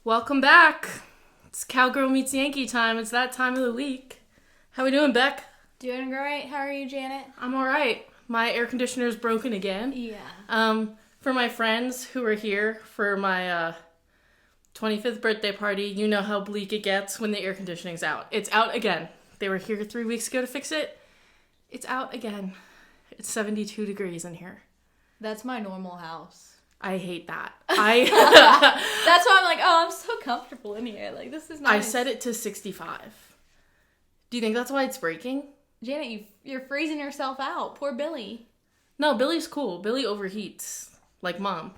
Welcome back. It's Cowgirl meets Yankee time. It's that time of the week. How we doing, Beck? Doing great. How are you, Janet? I'm all right. My air conditioner is broken again. Yeah. For my friends who are here for my 25th birthday party, you know how bleak it gets when the air conditioning's out. It's out again. They were here 3 weeks ago to fix it. It's out again. It's 72 degrees in here. That's my normal house. I hate that. That's why I'm like, oh, I'm so comfortable in here. Like, this is nice. I set it to 65. Do you think that's why it's breaking? Janet, you're freezing yourself out. Poor Billy. No, Billy's cool. Billy overheats. Like Mom.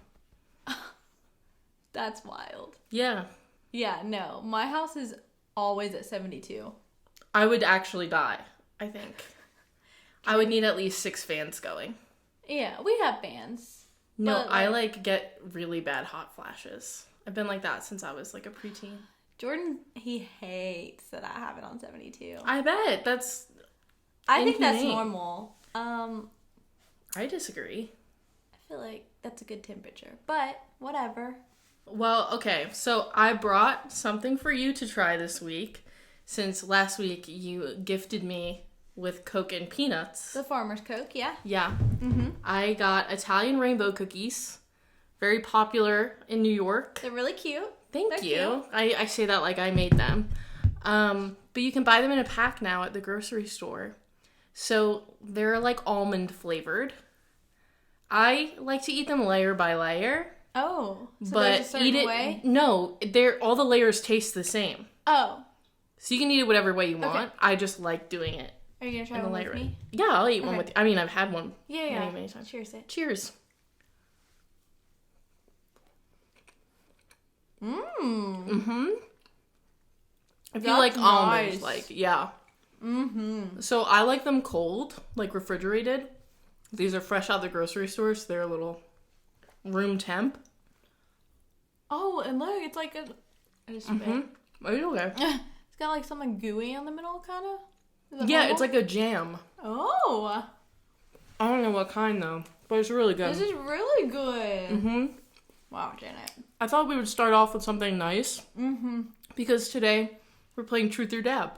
That's wild. Yeah. Yeah, no. My house is always at 72. I would actually die, I think. I would need at least 6 fans going. Yeah, we have fans. No, I get really bad hot flashes. I've been like that since I was like a preteen. Jordan, he hates that I have it on 72. I bet. That's I think that's inhumane. normal. I disagree. I feel like that's a good temperature. But, whatever. Well, okay. So I brought something for you to try this week. Since last week you gifted me with Coke and peanuts. The Farmer's Coke, yeah. Yeah. Mm-hmm. I got Italian rainbow cookies. Very popular in New York. They're really cute. Thank you. Cute. I say that like I made them. But you can buy them in a pack now at the grocery store. So they're like almond flavored. I like to eat them layer by layer. Oh, so but there's a certain eat it way? No, all the layers taste the same. Oh. So you can eat it whatever way you want. Okay. I just like doing it. Are you going to try in the one with layer. me? Yeah, I'll eat one Okay. with you. I mean, I've had one Yeah. many times. Cheers it. Cheers. Mm-hmm. If you like almonds, nice. like, yeah. Mm-hmm. So I like them cold, like refrigerated. These are fresh out of the grocery store, so they're a little room temp. Oh, and look, it's like a... I just spit. Are you okay? It's got like something gooey in the middle, kind of? Yeah, it's like a jam. Oh! I don't know what kind, though, but it's really good. This is really good. Mm-hmm. Wow, Janet. I thought we would start off with something nice. Mm-hmm. Because today, we're playing Truth or Dab.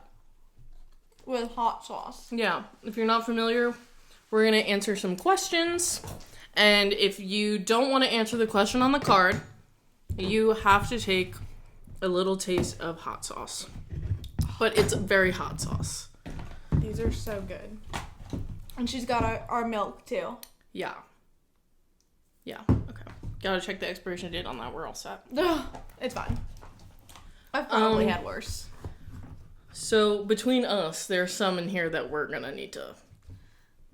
With hot sauce. Yeah, if you're not familiar, we're going to answer some questions. And if you don't want to answer the question on the card, you have to take a little taste of hot sauce. But it's very hot sauce. These are so good. And she's got our milk, too. Yeah. Yeah, okay. Gotta check the expiration date on that. We're all set. It's fine. I've probably had worse. So, between us, there's some in here that we're gonna need to...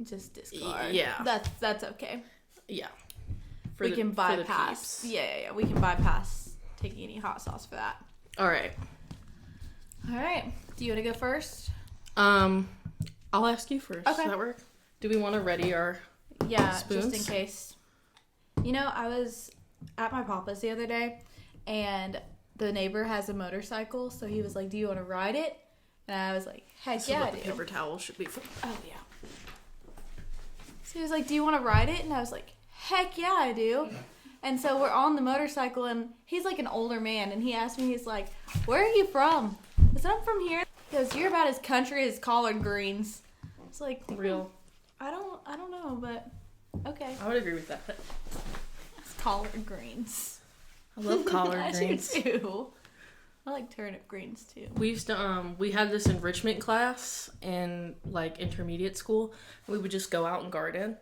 Just discard. Yeah. That's okay. Yeah. We can bypass. Yeah. We can bypass taking any hot sauce for that. Alright. Alright. Do you want to go first? I'll ask you first. Okay. Does that work? Do we want to ready our spoons? Just in case. You know, I was at my papa's the other day, and the neighbor has a motorcycle, so he was like, do you want to ride it? And I was like, heck So yeah, what I the do. paper towel should be for. Oh, yeah. So he was like, do you want to ride it? And I was like, heck yeah, I do. And so we're on the motorcycle, and he's like an older man, and he asked me, he's like, where are you from? I said, I'm from here. He goes, you're about as country as collard greens. It's like, Real. I don't know, but okay. I would agree with that. It's collard greens. I love collard I greens. do too. I like turnip greens too. We used to, we had this enrichment class in, like, intermediate school. We would just go out and garden.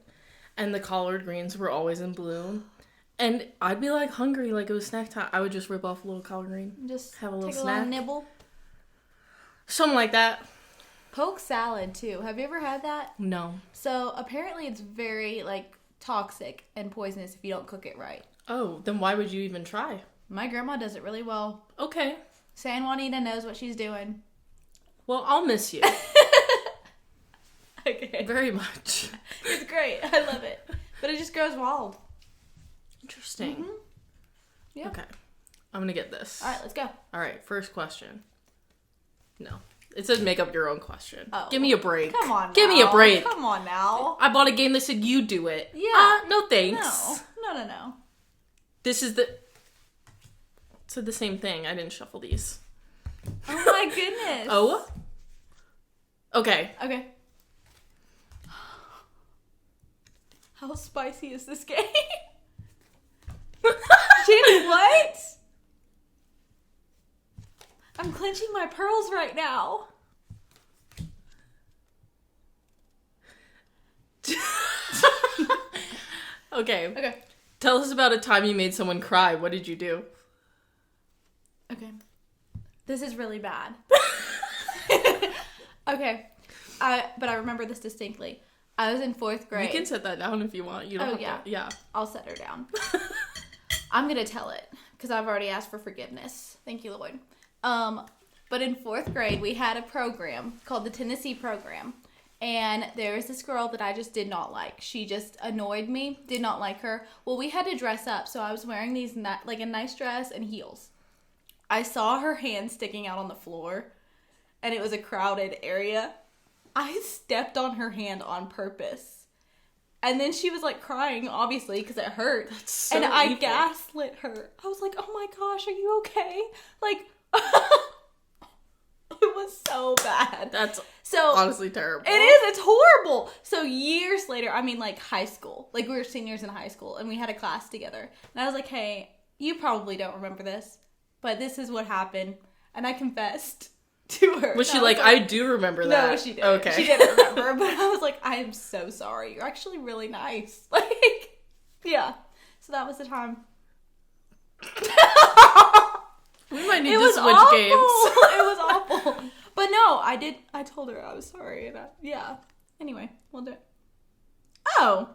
And the collard greens were always in bloom. And I'd be, like, hungry, like it was snack time. I would just rip off a little collard green. Just have a little take snack. a little nibble. Something like that. Poke salad too. Have you ever had that? No. So apparently it's very like toxic and poisonous if you don't cook it right. Oh, then why would you even try? My grandma does it really well. Okay. San Juanita knows what she's doing. Well, I'll miss you. Okay. Very much. It's great. I love it. But it just grows wild. Interesting. Mm-hmm. Yeah. Okay. I'm going to get this. All right, let's go. All right, first question. No. It says make up your own question. Oh. Give me a break. Come on now. Give me a break. Come on now. I bought a game that said you do it. Yeah. No thanks. No. This is the... said the same thing. I didn't shuffle these. Oh my goodness. Oh? Okay. Okay. How spicy is this game? Janet, what? I'm clenching my pearls right now. Okay. Tell us about a time you made someone cry. What did you do? Okay. This is really bad. Okay. But I remember this distinctly. I was in 4th grade. You can set that down if you want. You don't have yeah. to. Yeah. I'll set her down. I'm going to tell it because I've already asked for forgiveness. Thank you, Lord. But in 4th grade, we had a program called the Tennessee program. And there was this girl that I just did not like. She just annoyed me. Did not like her. Well, we had to dress up. So I was wearing these, like a nice dress and heels. I saw her hand sticking out on the floor. And it was a crowded area. I stepped on her hand on purpose. And then she was like crying, obviously, because it hurt. That's so and I evil. gaslit her. I was like, oh my gosh, are you okay? Like, it was so bad. That's so honestly terrible. It is. It's horrible. So years later, I mean like high school. Like we were seniors in high school and we had a class together. And I was like, hey, you probably don't remember this, but this is what happened. And I confessed to her. Was she like, I do remember that? No, she didn't. Okay. She didn't remember, but I was like, I am so sorry. You're actually really nice. Like, yeah. So that was the time. We might need It to was switch awful. games. It was awful. But no, I told her I was sorry. And yeah. Anyway, we'll do it. Oh.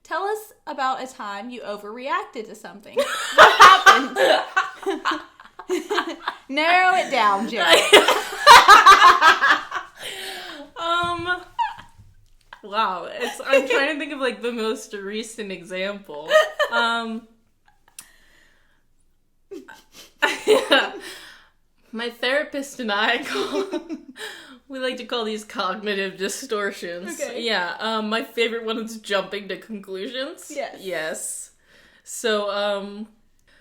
Tell us about a time you overreacted to something. What happened? Narrow it down, Jerry. Wow. I'm trying to think of like the most recent example. Yeah. My therapist and I we like to call these cognitive distortions. Okay. Yeah. My favorite one is jumping to conclusions. Yes. Yes. So,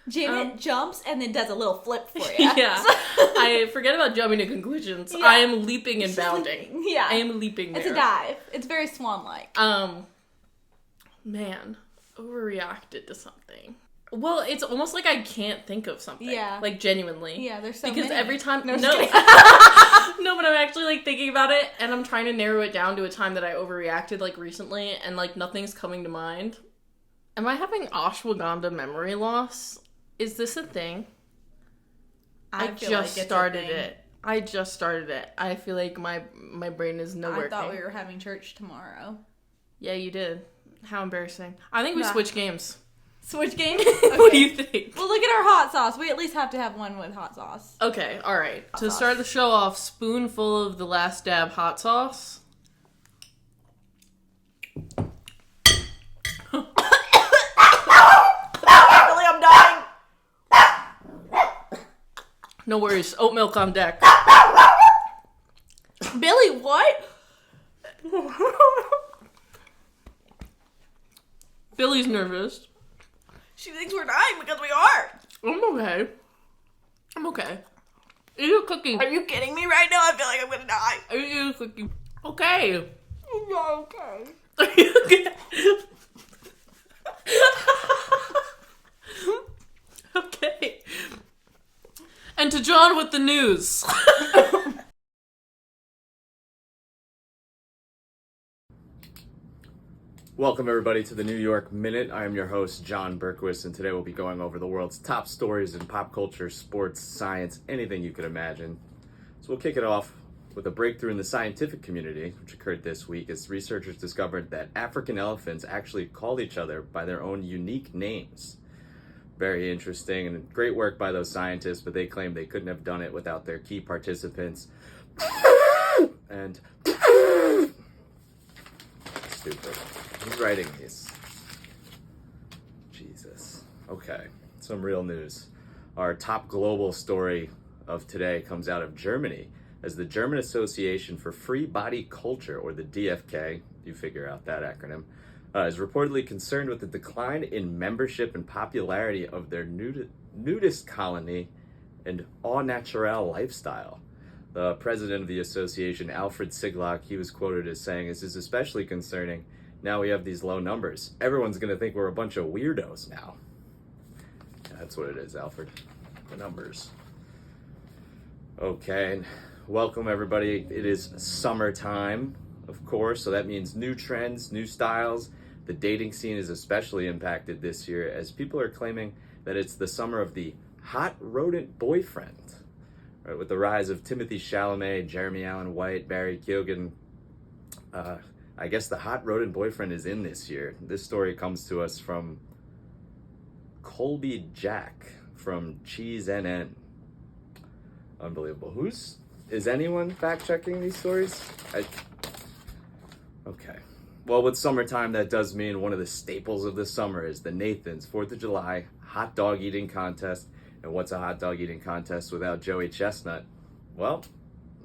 Janet jumps and then does a little flip for you. Yeah. I forget about jumping to conclusions. Yeah. I am leaping and bounding. Yeah. I am leaping there. It's a dive. It's very swan-like. Man, overreacted to something. Well, it's almost like I can't think of something. Yeah. Like, genuinely. Yeah, there's so because many. every time... No. No, but I'm actually, like, thinking about it, and I'm trying to narrow it down to a time that I overreacted, like, recently, and, like, nothing's coming to mind. Am I having ashwagandha memory loss? Is this a thing? I just started it. I just started it. I feel like my brain is nowhere. I thought we were having church tomorrow. Yeah, you did. How embarrassing. I think we switched games. Switch games? Okay. What do you think? Well, look at our hot sauce. We at least have to have one with hot sauce. Okay, alright. To sauce. start the show off, spoonful of the last dab hot sauce. Really, I'm dying. No worries. Oat milk on deck. Billy, what? Billy's nervous. She thinks we're dying because we are. I'm okay. Eat a cookie. Are you kidding me right now? I feel like I'm gonna die. Eat a cookie. Okay. I'm not okay. Are you okay? Okay. And to John with the news. Welcome everybody to the New York Minute. I am your host, John Berquist, and today we'll be going over the world's top stories in pop culture, sports, science, anything you could imagine. So we'll kick it off with a breakthrough in the scientific community, which occurred this week as researchers discovered that African elephants actually call each other by their own unique names. Very interesting and great work by those scientists, but they claim they couldn't have done it without their key participants. And stupid. Who's writing these? Jesus. Okay, some real news. Our top global story of today comes out of Germany, as the German Association for Free Body Culture, or the DFK, you figure out that acronym, is reportedly concerned with the decline in membership and popularity of their nudist colony, and au naturel lifestyle. The president of the association, Alfred Siglock, he was quoted as saying, "This is especially concerning. Now we have these low numbers. Everyone's going to think we're a bunch of weirdos now." Yeah, that's what it is, Alfred. The numbers. Okay, welcome everybody. It is summertime, of course, so that means new trends, new styles. The dating scene is especially impacted this year as people are claiming that it's the summer of the hot rodent boyfriend. Right, with the rise of Timothée Chalamet, Jeremy Allen White, Barry Keoghan, I guess the hot rodent boyfriend is in this year. This story comes to us from Colby Jack from Cheese NN. Unbelievable. Is anyone fact-checking these stories? Okay. Well, with summertime, that does mean one of the staples of the summer is the Nathan's 4th of July hot dog eating contest. And what's a hot dog eating contest without Joey Chestnut? Well,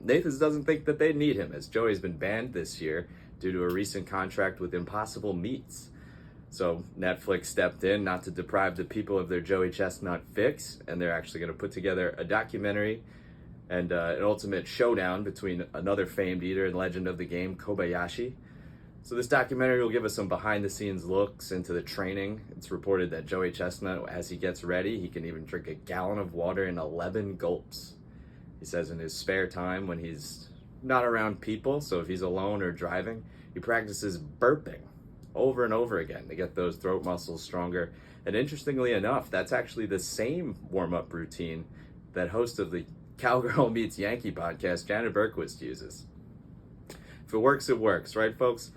Nathan's doesn't think that they need him, as Joey's been banned this year due to a recent contract with Impossible Meats. So Netflix stepped in not to deprive the people of their Joey Chestnut fix, and they're actually going to put together a documentary and an ultimate showdown between another famed eater and legend of the game, Kobayashi. So this documentary will give us some behind-the-scenes looks into the training. It's reported that Joey Chestnut, as he gets ready, he can even drink a gallon of water in 11 gulps. He says in his spare time when he's not around people, so if he's alone or driving, he practices burping over and over again to get those throat muscles stronger. And interestingly enough, that's actually the same warm-up routine that host of the Cowgirl meets Yankee podcast, Janet Berquist, uses. If it works, right, folks?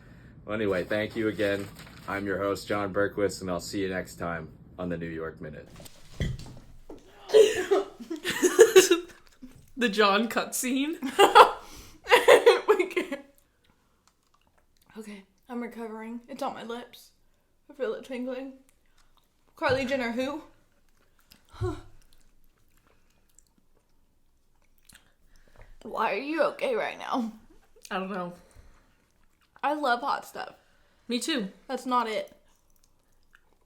Well, anyway, thank you again. I'm your host, John Berquist, and I'll see you next time on the New York Minute. The John cutscene. Okay, I'm recovering. It's on my lips. I feel it tingling. Kylie Jenner, who? Why are you okay right now? I don't know. I love hot stuff. Me too. That's not it.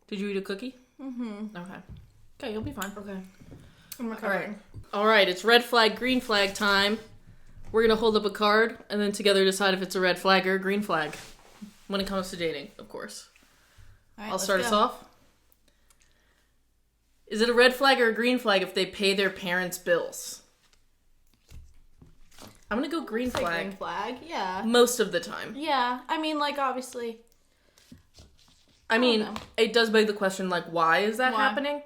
Did you eat a cookie? Mm-hmm. Okay, you'll be fine. Okay. I'm recovering. All right, it's red flag, green flag time. We're going to hold up a card and then together decide if it's a red flag or a green flag. When it comes to dating, of course. All right, I'll start us off. Is it a red flag or a green flag if they pay their parents' bills? I'm going to go green flag. Green flag, yeah. Most of the time. Yeah, I mean, like, obviously. I mean, know. it does beg the question, like, why is that happening?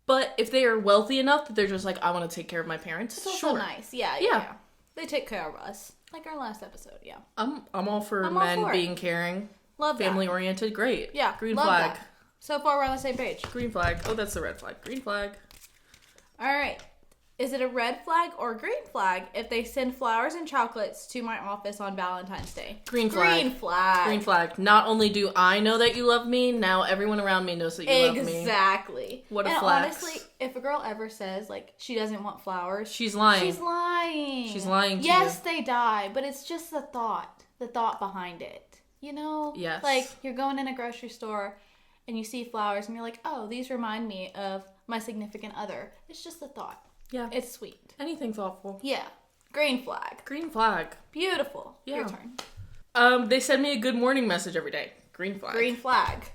But if they are wealthy enough that they're just like, I want to take care of my parents, it's also nice. Yeah. They take care of us. Like our last episode, yeah. I'm all for men being caring. Love that. Family oriented, great. Yeah, green love flag. That. So far, we're on the same page. Green flag. Oh, that's the red flag. Green flag. All right. Is it a red flag or green flag if they send flowers and chocolates to my office on Valentine's Day? Green flag. Green flag. Green flag. Not only do I know that you love me, now everyone around me knows that you love me. Exactly. What a and flex. honestly, if a girl ever says, like, she doesn't want flowers, she's lying. She's lying. She's lying to yes, you. they die, but it's just the thought behind it. You know? Yes. Like, you're going in a grocery store and you see flowers and you're like, oh, these remind me of my significant other. It's just the thought. Yeah. It's sweet. Anything thoughtful. Yeah. Green flag. Green flag. Beautiful. Yeah. Your turn. They send me a good morning message every day. Green flag. Green flag.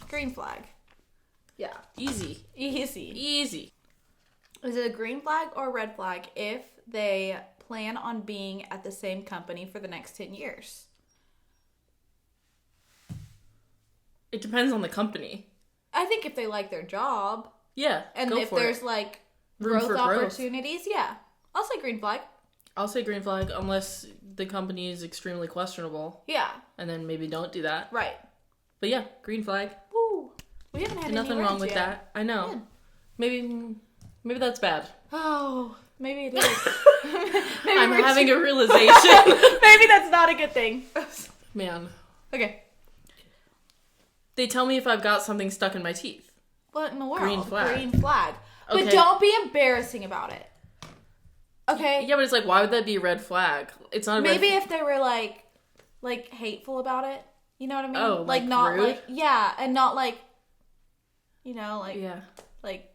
Green flag. Yeah. Easy. Easy. Is it a green flag or a red flag if they plan on being at the same company for the next 10 years? It depends on the company. I think if they like their job. Yeah. And if there's like growth opportunities, yeah. I'll say green flag. I'll say green flag unless the company is extremely questionable. Yeah. And then maybe don't do that. Right. But yeah, green flag. Woo. We haven't had nothing wrong with that. I know. Good. Maybe that's bad. Oh, maybe it is. I'm having a realization. Maybe that's not a good thing. Man. Okay. They tell me if I've got something stuck in my teeth. What in the world? Green flag. Green flag. Okay. But don't be embarrassing about it. Okay? Yeah, but it's like, why would that be a red flag? It's not a Maybe red if they were like hateful about it. You know what I mean? Oh, like not rude? like, yeah, and not like, you know, like, yeah. like,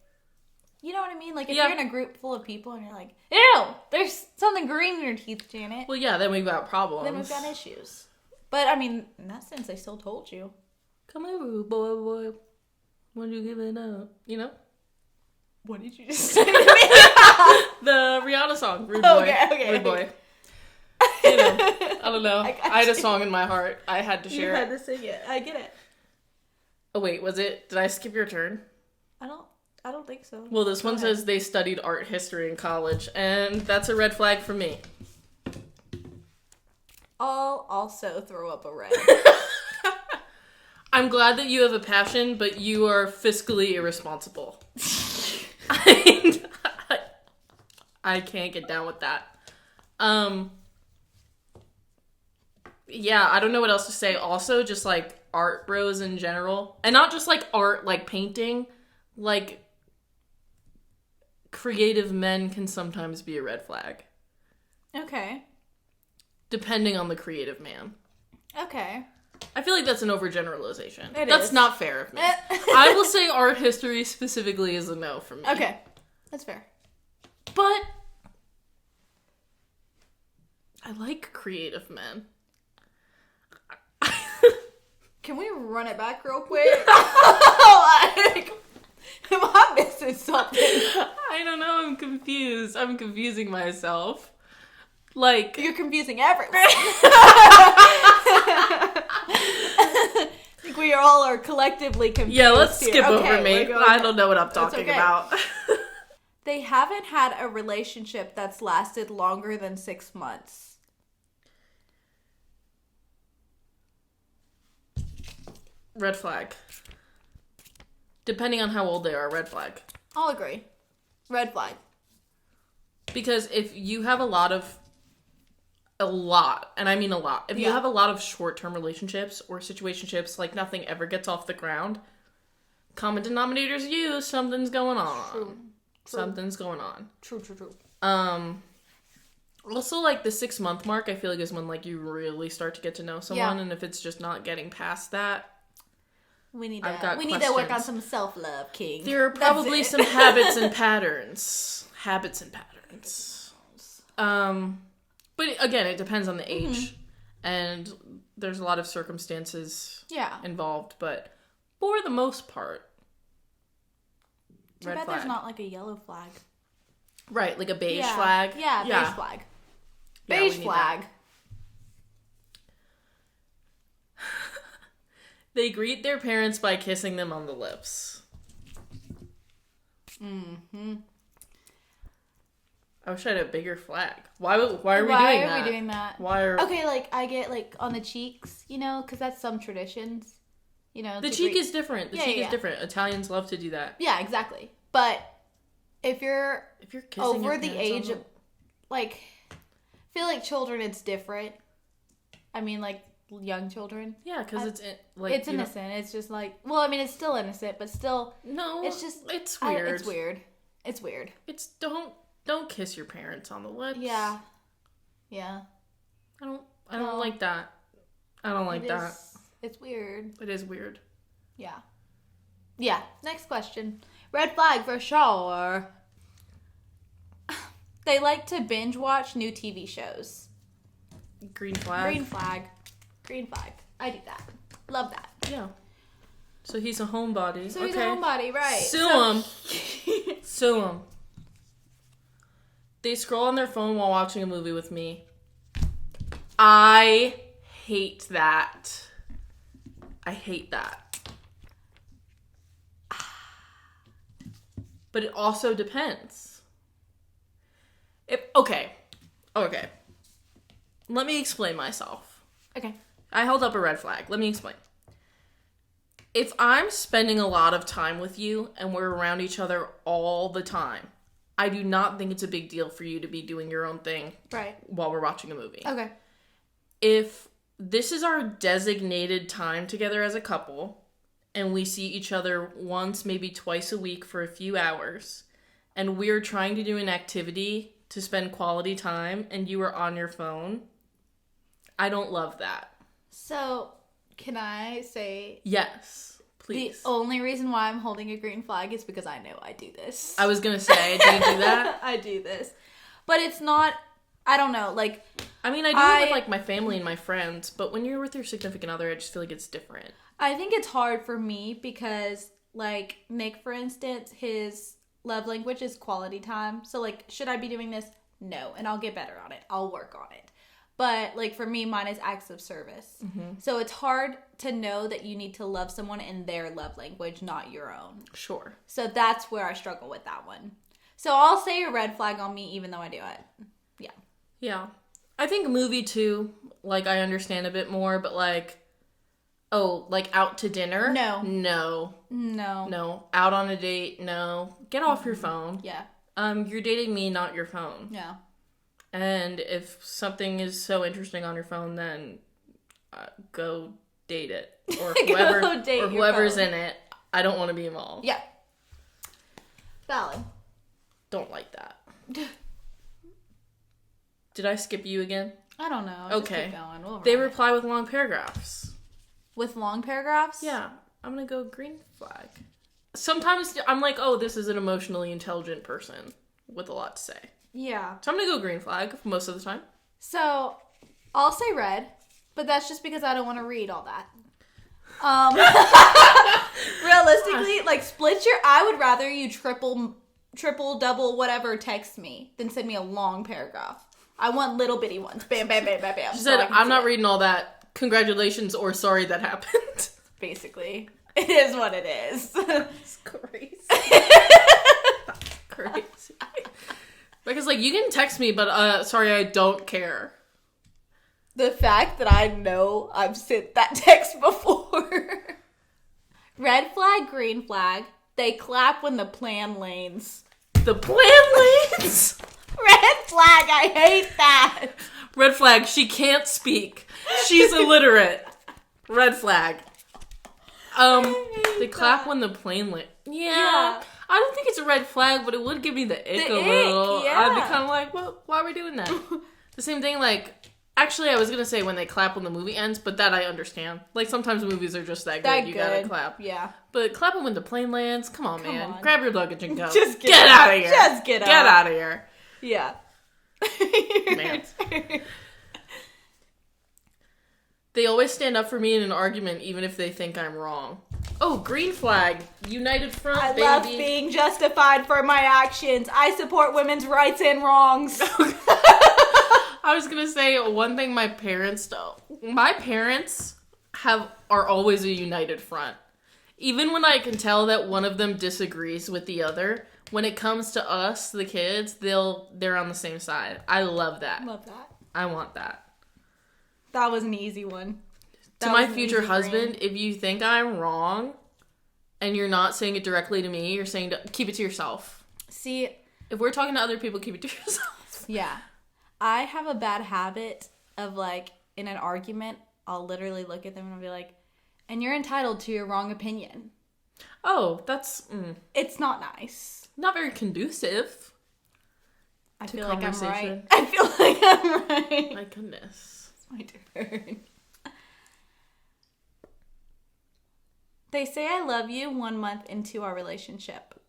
You know what I mean? Like, if Yeah. you're in a group full of people and you're like, ew, there's something green in your teeth, Janet. Well, yeah, then we've got problems. Then we've got issues. But, I mean, in that sense, they still told you. Come over, boy. When you give it up? You know? What did you just say to me? The Rihanna song, Rude Boy. Okay. Rude Boy. You know, I don't know. I got I had a you. song in my heart. I had to You share had it. to sing it. I get it. Oh, wait, was it? Did I skip your turn? I don't think so. Well, this Go one ahead. says they studied art history in college, and that's a red flag for me. I'll also throw up a red. I'm glad that you have a passion, but you are fiscally irresponsible. I can't get down with that. Yeah, I don't know what else to say. Also, just like art bros in general, and not just like art, like painting, like creative men can sometimes be a red flag, Okay. depending on the creative man. Okay. I feel like that's an overgeneralization. It That's is. not fair of me. I will say art history specifically is a no for me. Okay. That's fair. But I like creative men. Can we run it back real quick? Like, am I missing something? I don't know, I'm confused. I'm confusing myself. Like, You're confusing everyone. I think we all are collectively confused. yeah, let's here. skip Okay, over me. we're going I back. don't know what I'm That's talking okay. about. They haven't had a relationship that's lasted longer than 6 months. Red flag. Depending on how old they are, red flag. I'll agree. Red flag. Because if you have a lot, and I mean a lot, if you Yeah. have a lot of short-term relationships or situationships, like nothing ever gets off the ground, common denominators used, something's going on. True. Something's going on. True. Also, like, the 6-month mark, I feel like is when, like, you really start to get to know someone, Yeah. and if it's just not getting past that, We need I've to got we need to work on questions. some self-love, King. there are That's probably it. some habits and patterns. But again, it depends on the age, and there's a lot of circumstances Yeah. involved, but for the most part, Too red bad flag. there's not like a yellow flag. Right, like a beige Yeah. flag. Yeah, beige flag. Yeah, we Beige need flag. They greet their parents by kissing them on the lips. Mm-hmm. I wish I had a bigger flag. Why are we Why doing are that? we doing that? Why are Okay, like, I get, like, on the cheeks, you know, because that's some traditions, you know. the to cheek greet- is different. The Yeah, cheek yeah, is yeah. different. Italians love to do that. Yeah, exactly. But if you're If you're kissing your over the parents on age of, like, I feel like children, it's different. I mean, like, young children. yeah, because it's like It's you know- innocent. It's just like, well, I mean, it's still innocent, but still, No, it's just, it's I- weird. it's weird. It's weird. It's don't kiss your parents on the lips. Yeah. Yeah. I don't No. like that. I don't like It that. is- It's weird. It is weird. Yeah. Yeah. Next question. Red flag for sure. They like to binge watch new TV shows. Green flag. Green flag. Green flag. I do that. Love that. Yeah. So he's a homebody. So he's a homebody, right? Sue him. Sue him. They scroll on their phone while watching a movie with me. I hate that. I hate that. But it also depends. Okay. Let me explain myself. Okay. I held up a red flag. Let me explain. If I'm spending a lot of time with you and we're around each other all the time, I do not think it's a big deal for you to be doing your own thing Right. while we're watching a movie. Okay. If this is our designated time together as a couple and we see each other once, maybe twice a week for a few hours, and we're trying to do an activity to spend quality time and you are on your phone, I don't love that. So, can I say Yes, Please. The only reason why I'm holding a green flag is because I know I do this. I was gonna say, do you do that? I do this. But it's not, I don't know, like... I mean, I do it with, like, my family and my friends, but when you're with your significant other, I just feel like it's different. I think it's hard for me because, like, Nick, for instance, his love language is quality time. So, like, should I be doing this? No. And I'll get better on it. I'll work on it. But, like, for me, mine is acts of service. Mm-hmm. So it's hard to know that you need to love someone in their love language, not your own. Sure. So that's where I struggle with that one. So I'll say a red flag on me even though I do it. Yeah. Yeah. I think movie, too, like, I understand a bit more, but, like, oh, like, out to dinner? No. No. No. No. Out on a date? No. Get off your phone. Yeah. You're dating me, not your phone. Yeah. And if something is so interesting on your phone, then go date it. Or whoever's in it. I don't want to be involved. Yeah. Valid. Don't like that. Did I skip you again? I don't know. Okay. Just keep going. We'll they reply with long paragraphs. With long paragraphs? Yeah. I'm going to go green flag. Sometimes I'm like, oh, this is an emotionally intelligent person with a lot to say. Yeah. So I'm going to go green flag most of the time. So, I'll say red, but that's just because I don't want to read all that. Realistically, like, I would rather you triple, double, whatever text me than send me a long paragraph. I want little bitty ones. Bam, bam, bam, bam, bam. She said, I'm not reading all that. Congratulations or sorry that happened. Basically. It is what it is. It's crazy. Crazy. Because, like, you can text me, but, sorry, I don't care. The fact that I know I've sent that text before. Red flag, green flag. They clap when the plan lanes. The plan lanes? Red flag, I hate that. Red flag, she can't speak. She's illiterate. Red flag. They clap when the plane lands. Yeah. I don't think it's a red flag, but it would give me the ick a little. Yeah. I'd be kind of like, well, why are we doing that? The same thing, like, actually, I was going to say when they clap when the movie ends, but that I understand. Like, sometimes movies are just that good. You gotta clap. Yeah. But clapping when the plane lands, come on, man. Grab your luggage and go. Just get out of here. Just get out. Get out of here. Yeah. Man. They always stand up for me in an argument, even if they think I'm wrong. Oh, green flag. United front, I baby. love being justified for my actions. I support women's rights and wrongs. I was going to say one thing my parents are always a united front. Even when I can tell that one of them disagrees with the other, when it comes to us, the kids, they're on the same side. I love that. Love that. I want that. That was an easy one. To my future husband, if you think I'm wrong and you're not saying it directly to me, you're saying keep it to yourself. See, if we're talking to other people, keep it to yourself. Yeah. I have a bad habit of, like, in an argument, I'll literally look at them and I'll be like, and you're entitled to your wrong opinion. Oh, that's... It's not nice. Not very conducive. I feel like I'm right. I feel like I'm right. My goodness. It's my turn. They say I love you 1 month into our relationship.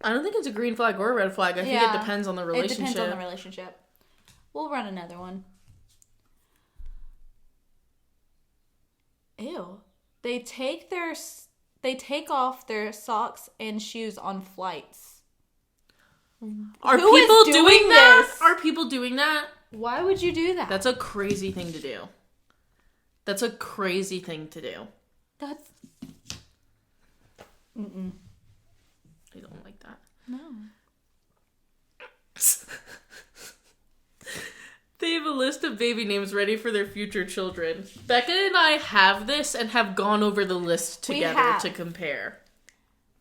I don't think it's a green flag or a red flag. I think it depends on the relationship. It depends on the relationship. We'll run another one. Ew. They take off their socks and shoes on flights. Are people doing that? Are people doing that? Why would you do that? That's a crazy thing to do. That's a crazy thing to do. That's... I don't like that. No. They have a list of baby names ready for their future children. Bekkah and I have this and have gone over the list together to compare.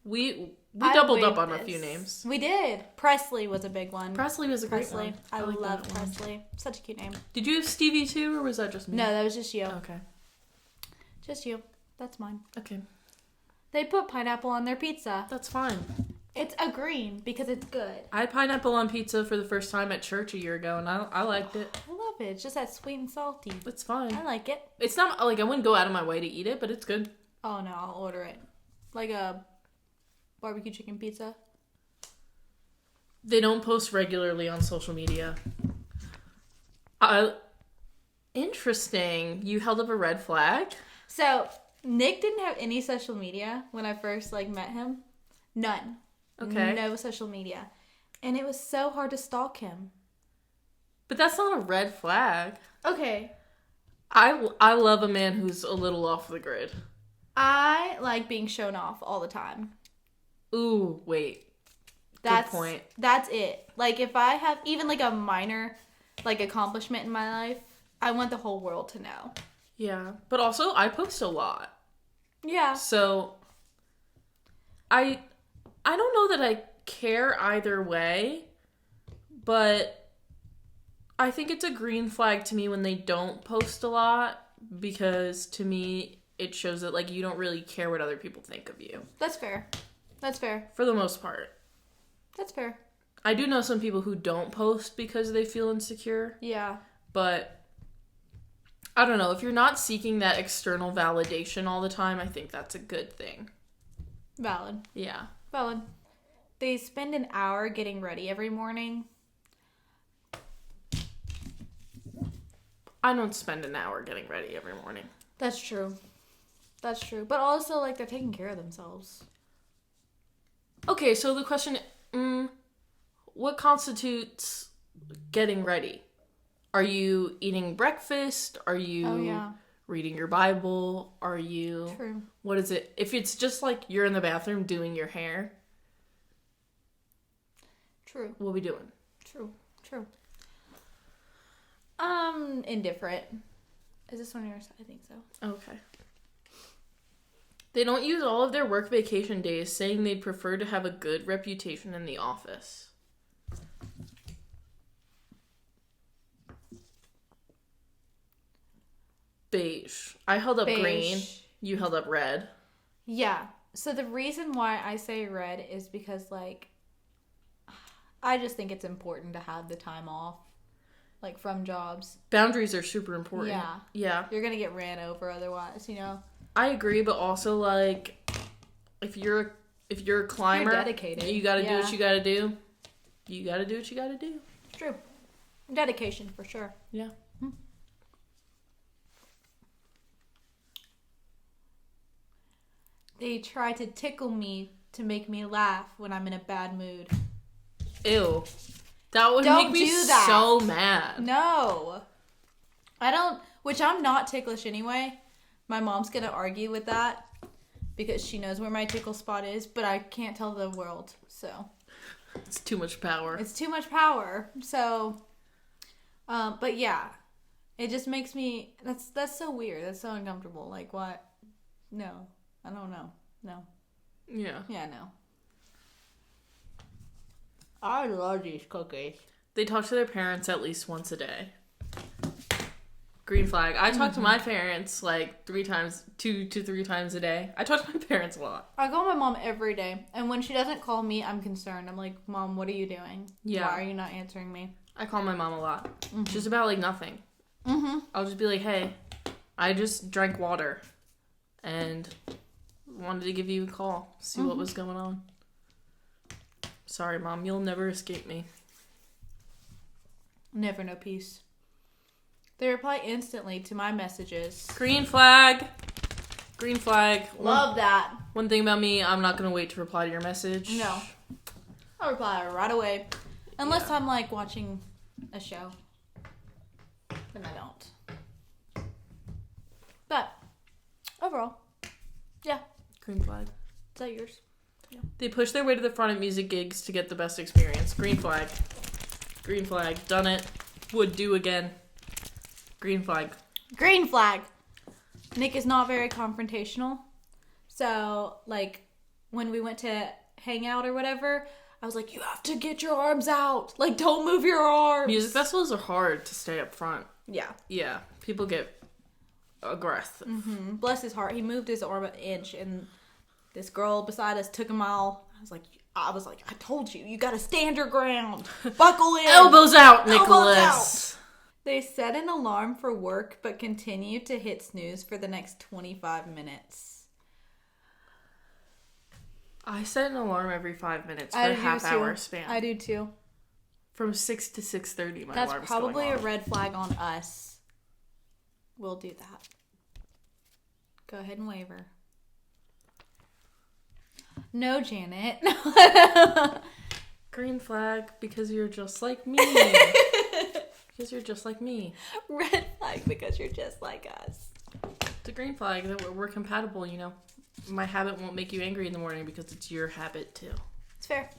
We doubled up on a few names. We did. Presley was a big one. Presley was a great one. I love Presley. Such a cute name. Did you have Stevie too, or was that just me? No, that was just you. Okay. Just you. That's mine. Okay. They put pineapple on their pizza. That's fine. It's a green because it's good. I had pineapple on pizza for the first time at church a year ago, and I liked it. I love it. It's just that sweet and salty. It's fine. I like it. It's not like I wouldn't go out of my way to eat it, but it's good. Oh no, I'll order it. Like a barbecue chicken pizza. They don't post regularly on social media. Interesting. You held up a red flag? So, Nick didn't have any social media when I first, like, met him. None. Okay. No social media. And it was so hard to stalk him. But that's not a red flag. Okay. I love a man who's a little off the grid. I like being shown off all the time. Ooh, wait. Good point. That's it. Like, if I have even, like, a minor, like, accomplishment in my life, I want the whole world to know. Yeah. But also, I post a lot. Yeah. So, I don't know that I care either way, but I think it's a green flag to me when they don't post a lot, because to me, it shows that, like, you don't really care what other people think of you. That's fair. That's fair. For the most part. That's fair. I do know some people who don't post because they feel insecure. Yeah. But I don't know. If you're not seeking that external validation all the time, I think that's a good thing. Valid. Yeah. Valid. They spend an hour getting ready every morning. I don't spend an hour getting ready every morning. That's true. That's true. But also, like, they're taking care of themselves. Okay, so the question, what constitutes getting ready? Are you eating breakfast? Are you reading your Bible? Are you... True. What is it? If it's just like you're in the bathroom doing your hair... True. What are we doing? True. Indifferent. Is this one yours? I think so. Okay. They don't use all of their work vacation days, saying they'd prefer to have a good reputation in the office. Beige. I held up green. You held up red. Yeah. So the reason why I say red is because, like, I just think it's important to have the time off, like, from jobs. Boundaries are super important. Yeah. Yeah. You're gonna get ran over otherwise, you know? I agree, but also, like, if you're a climber, you're dedicated. You gotta do what you gotta do. You gotta do what you gotta do. It's true. Dedication, for sure. Yeah. They try to tickle me to make me laugh when I'm in a bad mood. Ew. That would Don't make me do that. so mad. No. I don't, which I'm not ticklish anyway. My mom's gonna argue with that because she knows where my tickle spot is, but I can't tell the world, so. It's too much power. It's too much power, so. But yeah, it just makes me, that's so weird. That's so uncomfortable. Like, what? No. I don't know. No. Yeah. Yeah, no. I love these cookies. They talk to their parents at least once a day. Green flag. I talk to my parents like 2 to 3 times a day. I talk to my parents a lot. I call my mom every day, and when she doesn't call me, I'm concerned. I'm like, Mom, what are you doing? Yeah. Why are you not answering me? I call my mom a lot. Just about like nothing. I'll just be like, hey, I just drank water and wanted to give you a call, see what was going on. Sorry, Mom, you'll never escape me. Never know peace. They reply instantly to my messages. Green flag. Green flag. Love that. One thing about me, I'm not going to wait to reply to your message. No. I'll reply right away. Unless I'm, like, watching a show. Then I don't. But, overall, yeah. Green flag. Is that yours? Yeah. They push their way to the front at music gigs to get the best experience. Green flag. Green flag. Done it. Would do again. Green flag. Green flag. Nick is not very confrontational. So, like, when we went to hang out or whatever, I was like, you have to get your arms out. Like, don't move your arms. Music festivals are hard to stay up front. Yeah. Yeah. People get aggressive. Bless his heart. He moved his arm an inch, and this girl beside us took a mile. I was like, I told you, you gotta stand your ground. Buckle in. Elbows out, Elbows Nicholas. out. They set an alarm for work but continue to hit snooze for the next 25 minutes. I set an alarm every 5 minutes for I a do half-hour too. span. I do too. From 6 to 6:30, my That's alarm's probably going a off. red flag on us. We'll do that. Go ahead and waver. No, Janet. Green flag because you're just like me. Because you're just like me. Red flag because you're just like us. It's a green flag that we're compatible, you know. My habit won't make you angry in the morning because it's your habit too. It's fair.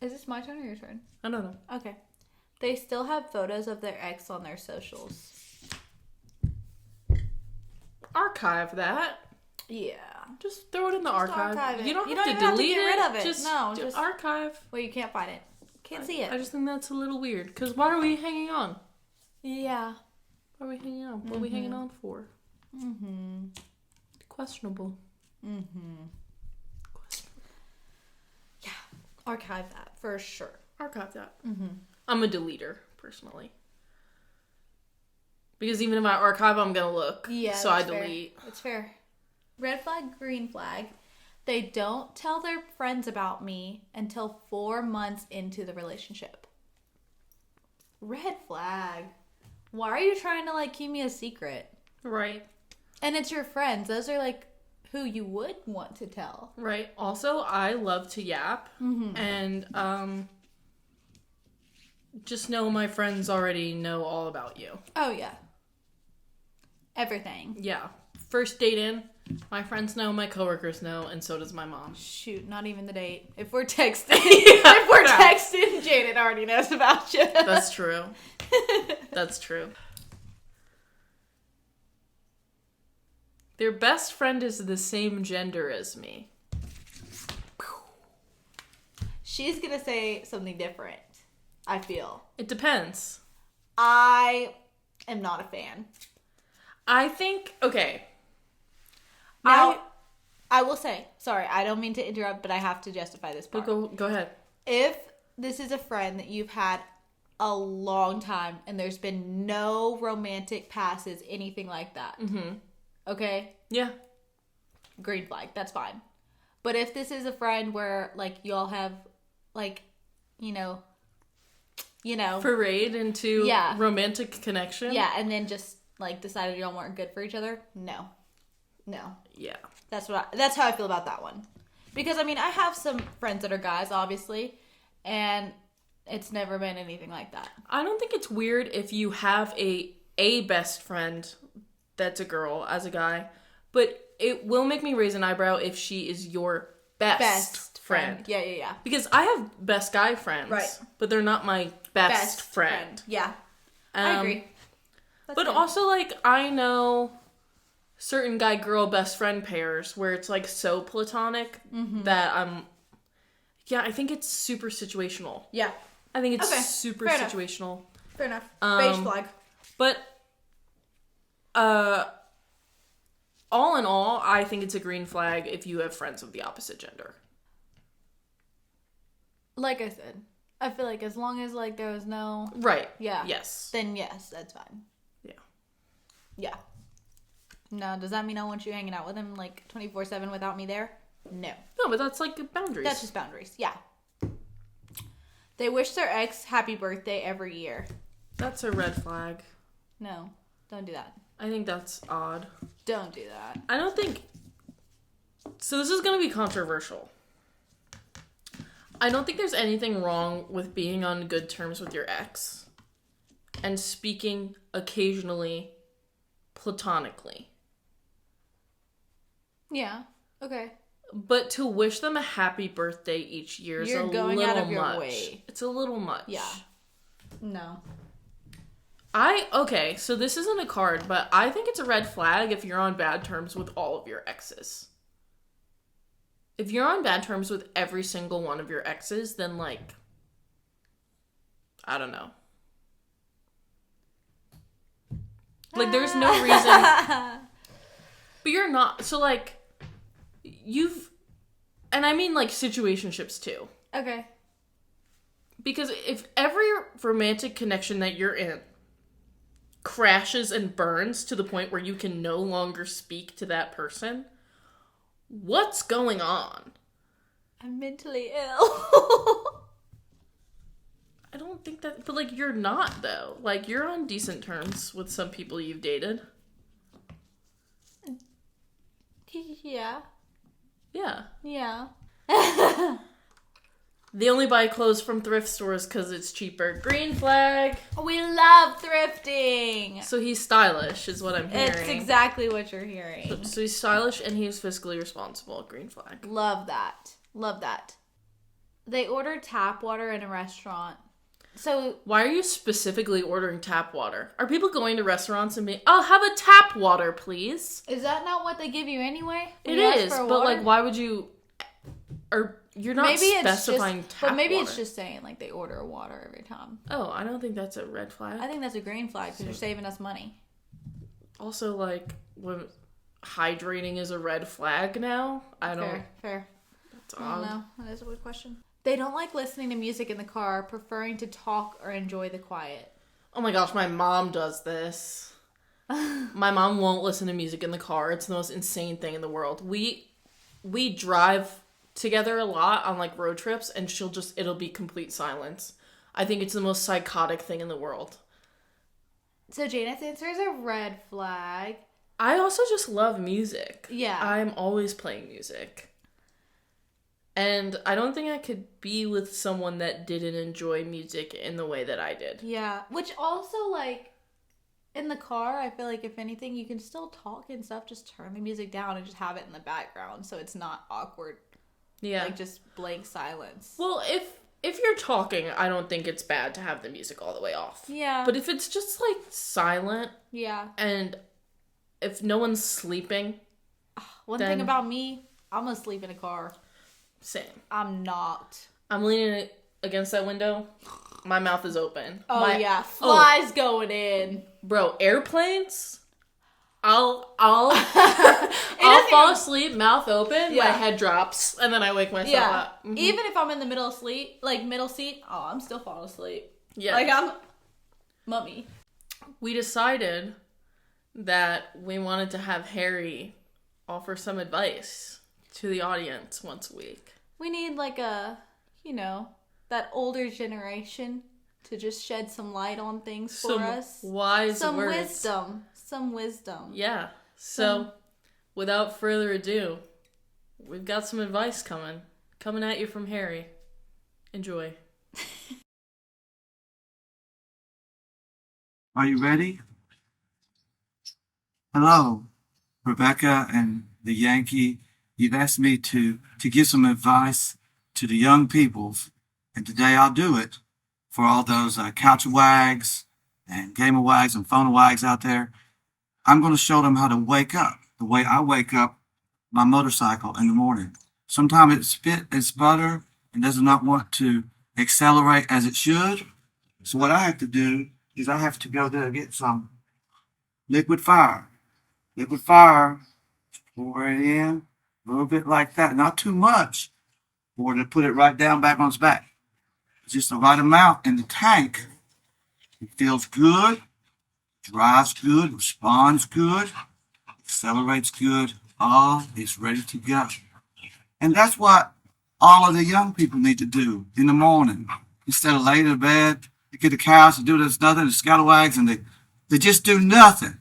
Is this my turn or your turn? I don't know. Okay. They still have photos of their ex on their socials. Archive that. Yeah. Just throw it in the archive. archive it. You don't You have don't to even have to delete get it. rid of it. Just, No, just just- archive. Well, you can't find it. Can't see it. I just think that's a little weird. Because why are we hanging on? Yeah. Why are we hanging on? What are we hanging on for? Mm-hmm. Questionable. Mm-hmm. Yeah. Archive that for sure. Archive that. Mm-hmm. I'm a deleter, personally. Because even if I archive, I'm going to look. Yeah. So I that's fair. delete. It's fair. Red flag, green flag. They don't tell their friends about me until 4 months into the relationship. Red flag. Why are you trying to, like, keep me a secret? Right. And it's your friends. Those are, like, who you would want to tell. Right. Also, I love to yap. Mm-hmm. And, just know my friends already know all about you. Oh, yeah. Everything. Yeah. First date in, my friends know, my coworkers know, and so does my mom. Shoot, not even the date. If we're texting, if we're texting, Janet already knows about you. That's true. That's true. Their best friend is the same gender as me. She's gonna say something different, I feel. It depends. I am not a fan. I think, okay. Now, I will say, sorry, I don't mean to interrupt, but I have to justify this part. Go ahead. If this is a friend that you've had a long time and there's been no romantic passes, anything like that, Mm-hmm. okay? Yeah. Green flag, that's fine. But if this is a friend where, like, y'all have, like, you know. Parade into Yeah. romantic connection? Yeah, and then just, like, decided y'all weren't good for each other, no. Yeah. That's how I feel about that one. Because, I mean, I have some friends that are guys, obviously, and it's never been anything like that. I don't think it's weird if you have a best friend that's a girl as a guy, but it will make me raise an eyebrow if she is your best friend. Yeah. Because I have best guy friends, Right. but they're not my best friend. Yeah, I agree. That's But good. also, like, I know certain guy-girl best friend pairs where it's, like, so platonic that I think it's super situational. Yeah, I think it's Okay, super fair enough. situational. fair enough. Beige flag. But, all in all, I think it's a green flag if you have friends of the opposite gender. Like I said, I feel like as long as, like, there was no... Right. Yeah. Yes. Then yes, that's fine. Yeah. Yeah. Now, does that mean I want you hanging out with him, like, 24/7 without me there? No. No, but that's, like, boundaries. That's just boundaries. Yeah. They wish their ex happy birthday every year. That's a red flag. No. Don't do that. I think that's odd. Don't do that. I don't think... So this is going to be controversial. I don't think there's anything wrong with being on good terms with your ex and speaking occasionally platonically. Yeah. Okay. But to wish them a happy birthday each year is You're a going little out of your much. way. It's a little much. Yeah. No. Okay, so this isn't a card, but I think it's a red flag if you're on bad terms with all of your exes. If you're on bad terms with every single one of your exes, then, like, I don't know. Like, there's no reason. But you're not. So, like, and I mean, like, situationships too. Okay. Because if every romantic connection that you're in crashes and burns to the point where you can no longer speak to that person, what's going on? I'm mentally ill. I don't think that... But, like, you're not, though. Like, you're on decent terms with some people you've dated. Yeah. Yeah. Yeah. They only buy clothes from thrift stores because it's cheaper. Green flag. We love thrifting. So he's stylish, is what I'm hearing. It's exactly what you're hearing. So he's stylish and he's fiscally responsible. Green flag. Love that. Love that. They order tap water in a restaurant. So why are you specifically ordering tap water? Are people going to restaurants and being, I'll have a tap water, please? is that not what they give you anyway? It is, but like, why would you? Or you're not specifying tap water. But maybe it's just saying like they order a water every time. Oh, I don't think that's a red flag. I think that's a green flag because you're saving us money. Also, like, when hydrating is a red flag now, I don't. Fair. That's I odd. don't know. That is a good question. They don't like listening to music in the car, preferring to talk or enjoy the quiet. Oh my gosh, my mom does this. My mom won't listen to music in the car. It's the most insane thing in the world. We drive together a lot on like road trips, and it'll be complete silence. I think it's the most psychotic thing in the world. So Janet's answer is a red flag. I also just love music. Yeah. I'm always playing music. And I don't think I could be with someone that didn't enjoy music in the way that I did. Yeah. Which also, like, in the car, I feel like if anything, you can still talk and stuff. Just turn the music down and just have it in the background so it's not awkward. Yeah. Like, just blank silence. Well, if you're talking, I don't think it's bad to have the music all the way off. Yeah. But if it's just, like, silent. Yeah. And if no one's sleeping. One thing about me, I'm going to sleep in a car. Same. I'm not. I'm leaning against that window. My mouth is open. Oh, yeah. Flies going in. Bro, airplanes? I'll fall asleep, mouth open, my head drops, and then I wake myself up. Mm-hmm. Even if I'm in the middle seat, I'm still falling asleep. Yeah. Like, I'm mummy. We decided that we wanted to have Harry offer some advice to the audience once a week. We need, like, that older generation to just shed some light on things for us. Wise some words. Some wisdom. Yeah. So, without further ado, we've got some advice coming at you from Harry. Enjoy. Are you ready? Hello, Bekkah and the Yankee. You've asked me to give some advice to the young peoples, and today I'll do it for all those couch wags and gamer wags and phone wags out there. I'm going to show them how to wake up the way I wake up my motorcycle in the morning. Sometimes it spit and sputter and does not want to accelerate as it should. So what I have to do is I have to go there and get some liquid fire. Liquid fire, pour it in. A little bit like that, not too much, or to put it right down back on its back. Just the right amount in the tank. It feels good, drives good, responds good, accelerates good. All is ready to go. And that's what all of the young people need to do in the morning. Instead of laying in bed, they get the cows to do this nothing, the scalawags, and they just do nothing.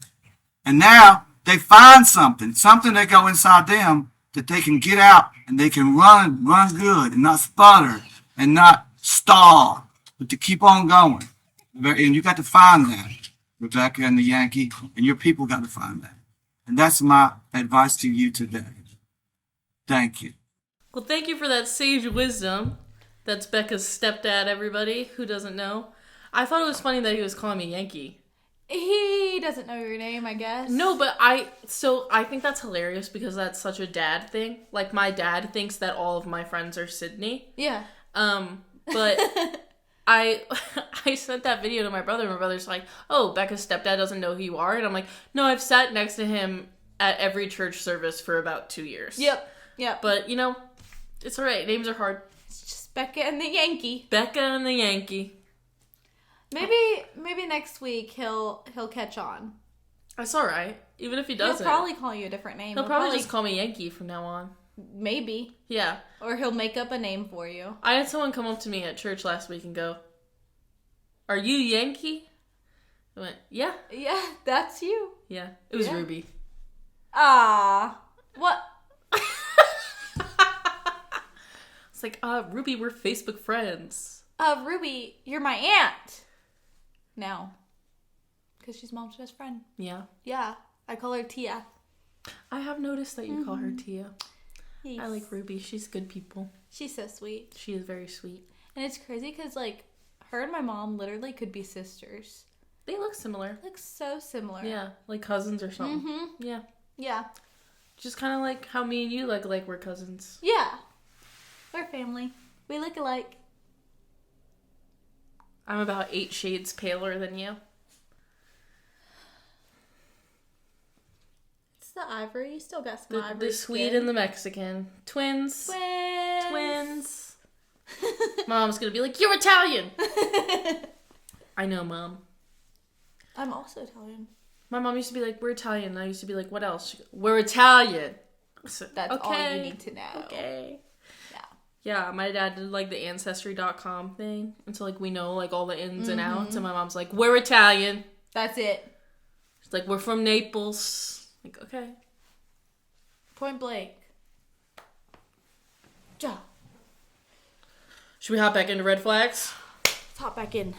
And now they find something that go inside them that they can get out and they can run good and not sputter and not stall, but to keep on going. And you got to find that, Bekkah and the Yankee, and your people got to find that. And that's my advice to you today. Thank you. Well, thank you for that sage wisdom. That's Bekkah's stepdad, everybody who doesn't know. I thought it was funny that he was calling me Yankee. He doesn't know your name, I guess. No, but I think that's hilarious because that's such a dad thing. Like, my dad thinks that all of my friends are Sydney. Yeah. But I sent that video to my brother, and my brother's like, oh, Bekkah's stepdad doesn't know who you are? And I'm like, no, I've sat next to him at every church service for about 2 years. Yep. But, it's alright. Names are hard. It's just Bekkah and the Yankee. Bekkah and the Yankee. Maybe next week he'll catch on. That's all right. Even if he doesn't. He'll probably call you a different name. He'll probably just call me Yankee from now on. Maybe. Yeah. Or he'll make up a name for you. I had someone come up to me at church last week and go, "Are you Yankee?" I went, "Yeah." Yeah, that's you. Yeah. It was Yeah. Ruby. Ah. What? It's like, Ruby, we're Facebook friends. Ruby, you're my aunt. No. Because she's mom's best friend. Yeah. Yeah. I call her Tia. I have noticed that you call her Tia. Yes. I like Ruby. She's good people. She's so sweet. She is very sweet. And it's crazy because, like, her and my mom literally could be sisters. They look similar. Look so similar. Yeah, like cousins or something. Mm-hmm. Yeah. Yeah. Just kind of like how me and you like we're cousins. Yeah. We're family. We look alike. I'm about 8 shades paler than you. It's the ivory. You still got some ivory. The Swede and the Mexican. Twins. Twins. Twins. Mom's gonna be like, "You're Italian." I know, Mom. I'm also Italian. My mom used to be like, "We're Italian." And I used to be like, "What else?" She goes, "We're Italian." So, That's all you need to know. Okay. Yeah. Yeah, my dad did like the Ancestry.com thing. And so like we know like all the ins and outs. And my mom's like, "We're Italian." That's it. She's like, "We're from Naples." Like, okay. Point blank. Ja. Should we hop back into red flags? Let's hop back in.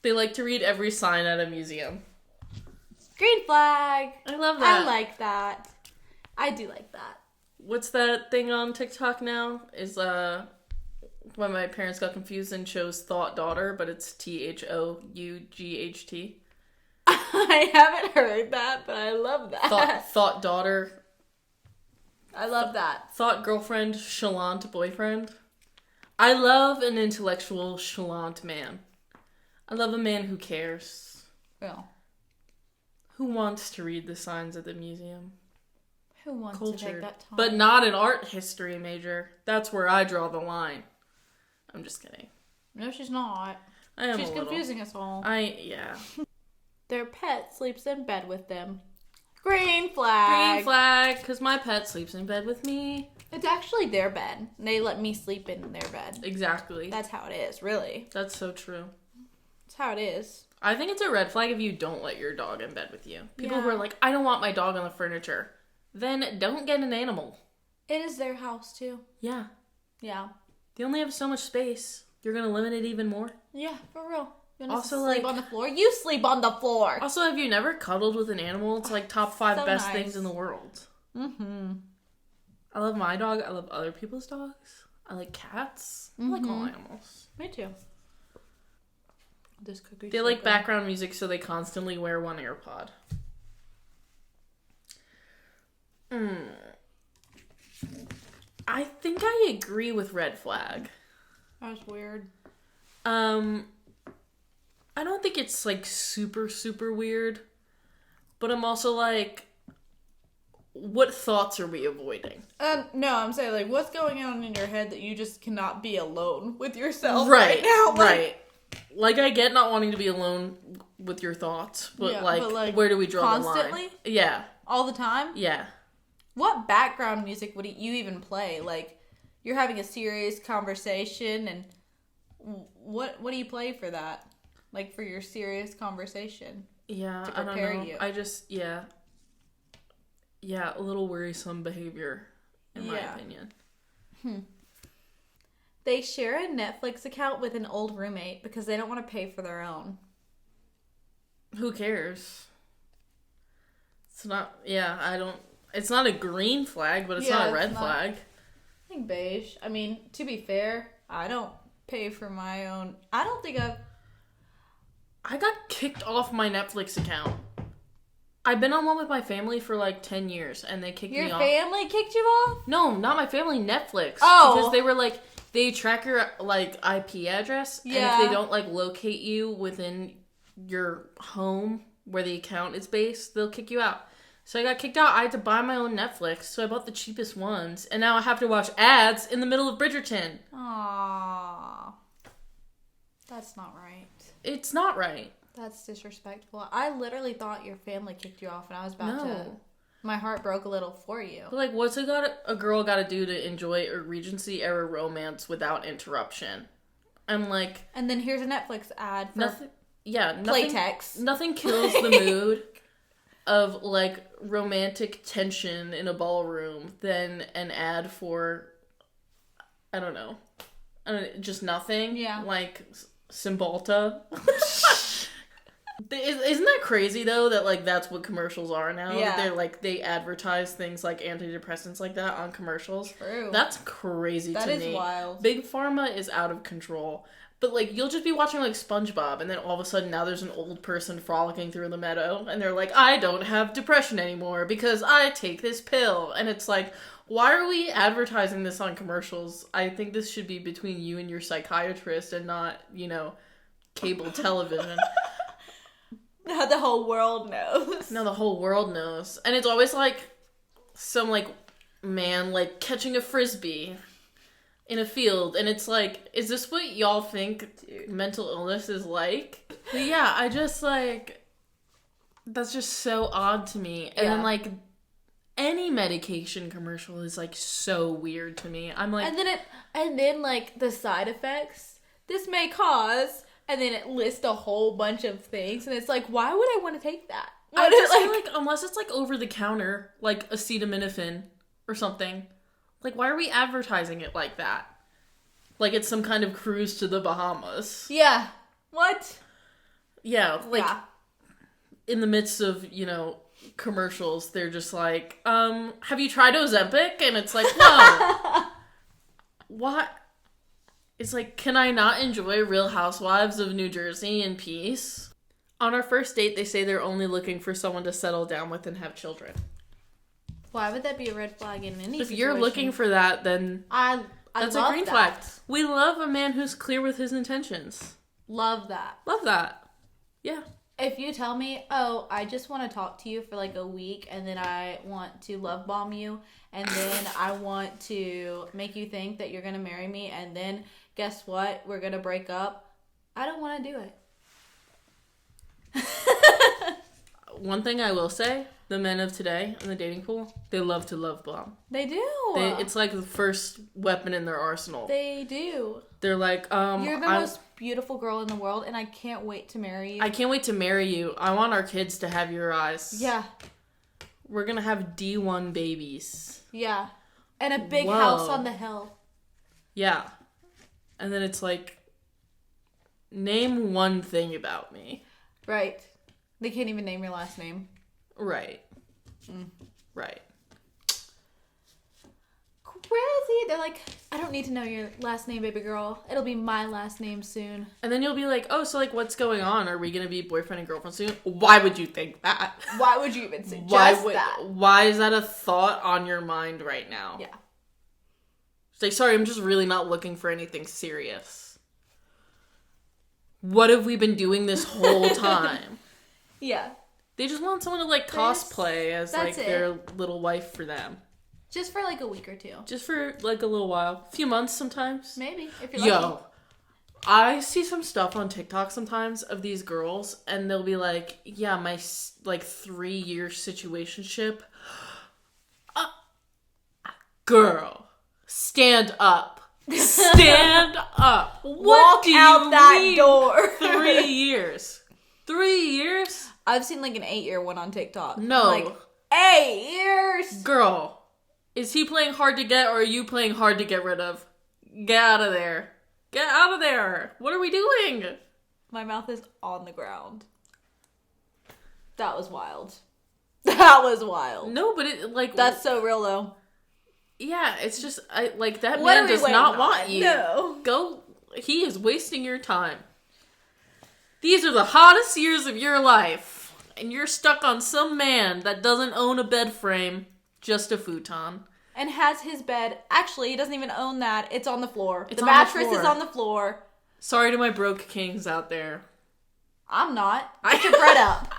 They like to read every sign at a museum. Green flag. I love that. I like that. I do like that. What's that thing on TikTok now? Is when my parents got confused and chose thought daughter, but it's THOUGHT. I haven't heard that, but I love that. Thought daughter. I love that. Thought girlfriend, chalant boyfriend. I love an intellectual chalant man. I love a man who cares. Yeah. Who wants to read the signs at the museum? Who wants to take that time? But not an art history major. That's where I draw the line. I'm just kidding. No, she's not. I am She's a little. confusing us all. Yeah. Their pet sleeps in bed with them. Green flag. Green flag, because my pet sleeps in bed with me. It's actually their bed. They let me sleep in their bed. Exactly. That's how it is, really. That's so true. That's how it is. I think it's a red flag if you don't let your dog in bed with you. People who Yeah. are like, "I don't want my dog on the furniture." Then don't get an animal. It is their house, too. Yeah. Yeah. They only have so much space. You're going to limit it even more. Yeah, for real. You want Also, to sleep like- on the floor? You sleep on the floor. Also, have you never cuddled with an animal? It's like top 5 So best nice. things in the world. Mm-hmm. I love my dog. I love other people's dogs. I like cats. I like all animals. Me too. This cookie. They like background music, so they constantly wear one AirPod. I think I agree with red flag. That was weird. I don't think it's like super, super weird. But I'm also like, what thoughts are we avoiding? No, I'm saying, like, what's going on in your head that you just cannot be alone with yourself Right now? Right. Like, I get not wanting to be alone with your thoughts, but, Yeah, like, but, like, where do we draw the constantly? line? Yeah. All the time? Yeah. What background music would you even play? Like, you're having a serious conversation, and what do you play for that? Like, for your serious conversation? Yeah, To I don't prepare know. you. I just, yeah, a little worrisome behavior, in my opinion. They share a Netflix account with an old roommate because they don't want to pay for their own. Who cares? It's not, it's not a green flag, but it's Yeah, not a it's red not. flag. I think beige. I mean, to be fair, I don't pay for my own. I don't think I got kicked off my Netflix account. I've been on one with my family for like 10 years, and they kicked Your me off. family kicked you off? No, not my family, Netflix. Oh. Because they were like, they track your like IP address, and Yeah. if they don't like locate you within your home where the account is based, they'll kick you out. So I got kicked out. I had to buy my own Netflix, so I bought the cheapest ones. And now I have to watch ads in the middle of Bridgerton. Aww. That's not right. It's not right. That's disrespectful. I literally thought your family kicked you off, and I was about to... No. My heart broke a little for you. But like, what's a girl got to do to enjoy a Regency-era romance without interruption? And like... And then here's a Netflix ad for nothing. Playtex. Nothing kills the mood of like romantic tension in a ballroom than an ad for, I don't know, just nothing. Yeah. Like Cymbalta. Isn't that crazy though that like that's what commercials are now? Yeah. They're like they advertise things like antidepressants like that on commercials. True. That's crazy to me. That is wild. Big Pharma is out of control. But like you'll just be watching like SpongeBob and then all of a sudden now there's an old person frolicking through the meadow and they're like, I don't have depression anymore because I take this pill. And it's like, why are we advertising this on commercials? I think this should be between you and your psychiatrist and not, cable television. Now the whole world knows. Now the whole world knows. And it's always like some like man like catching a frisbee in a field, and it's like, is this what y'all think mental illness is like? But yeah, I just like, that's just so odd to me. And then like any medication commercial is like so weird to me. I'm like, and then like the side effects, this may cause, and then it lists a whole bunch of things, and it's like, why would I want to take that? I just feel like unless it's like over the counter, like acetaminophen or something, like why are we advertising it like that? Like it's some kind of cruise to the Bahamas. Yeah. What? Yeah, like in the midst of, commercials, they're just like, have you tried Ozempic? And it's like, no. What? It's like, can I not enjoy Real Housewives of New Jersey in peace? On our first date, they say they're only looking for someone to settle down with and have children. Why would that be a red flag in any situation? If you're looking for that, then that's a green flag. We love a man who's clear with his intentions. Love that. Love that. Yeah. If you tell me, oh, I just want to talk to you for like a week and then I want to love bomb you and then I want to make you think that you're going to marry me and then guess what? We're going to break up. I don't want to do it. One thing I will say, the men of today in the dating pool, they love to love bomb. They do. It's like the first weapon in their arsenal. They do. They're like, you're the most beautiful girl in the world and I can't wait to marry you. I can't wait to marry you. I want our kids to have your eyes. Yeah. We're gonna have D1 babies. Yeah. And a big house on the hill. Yeah. And then it's like, name one thing about me. Right. They can't even name your last name. Right. Right. Crazy. They're like, I don't need to know your last name, baby girl. It'll be my last name soon. And then you'll be like, oh, so like what's going on? Are we going to be boyfriend and girlfriend soon? Why would you think that? Why would you even suggest that? Why is that a thought on your mind right now? Yeah. It's like, sorry, I'm just really not looking for anything serious. What have we been doing this whole time? Yeah. They just want someone to like cosplay as like their little wife for them. Just for like a week or two. Just for like a little while. A few months sometimes. Maybe, if you're lucky. I see some stuff on TikTok sometimes of these girls and they'll be like, yeah, my like 3-year situationship. Girl, stand up. Stand up. Walk out that door. 3 years. 3 years? I've seen like an 8-year one on TikTok. No. Like, 8 years? Girl, is he playing hard to get or are you playing hard to get rid of? Get out of there. Get out of there. What are we doing? My mouth is on the ground. That was wild. That was wild. No, but it like... That's so real though. Yeah, it's just, that man does not want you. No. Go, he is wasting your time. These are the hottest years of your life, and you're stuck on some man that doesn't own a bed frame, just a futon. And has his bed, actually, he doesn't even own that, it's on the floor. It's the on the mattress floor. is on the floor. Sorry to my broke kings out there. I'm not. Get your bread up.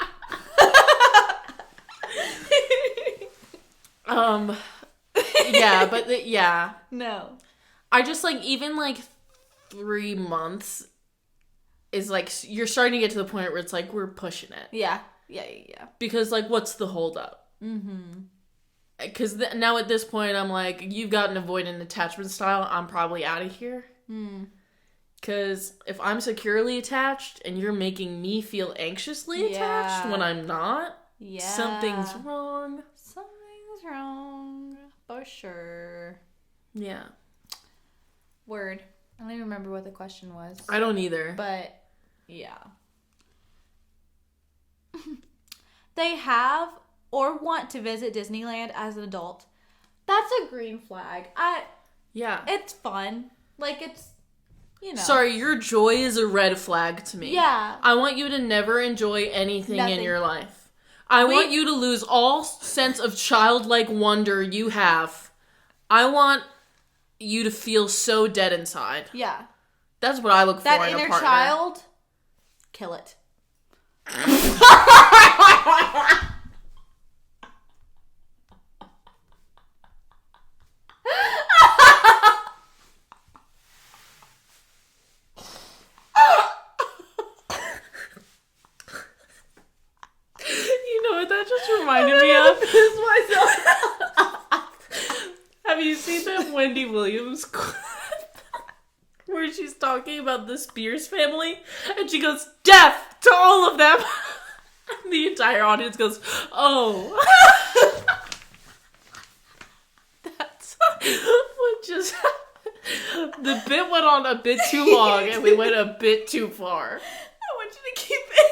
Yeah, but yeah. No. I just, like, even, like, 3 months is, like, you're starting to get to the point where it's, like, we're pushing it. Yeah. Because, like, what's the holdup? Mm-hmm. Because now at this point, I'm like, you've got an avoidant attachment style, I'm probably out of here. Because if I'm securely attached and you're making me feel anxiously attached when I'm not, something's wrong. Something's wrong. For sure. Yeah. Word. I don't even remember what the question was. I don't either. But, yeah. They have or want to visit Disneyland as an adult. That's a green flag. Yeah. It's fun. Like, it's, you know. Sorry, your joy is a red flag to me. Yeah. I want you to never enjoy anything in your life. I want you to lose all sense of childlike wonder you have. I want you to feel so dead inside. Yeah. That's what I look for in a partner. That inner child, kill it. You know what that just reminded me of? Have you seen that Wendy Williams clip where she's talking about the Spears family and she goes, "Death to all of them." And the entire audience goes, "Oh." That's what just the bit went on a bit too long and we went a bit too far. I want you to keep it.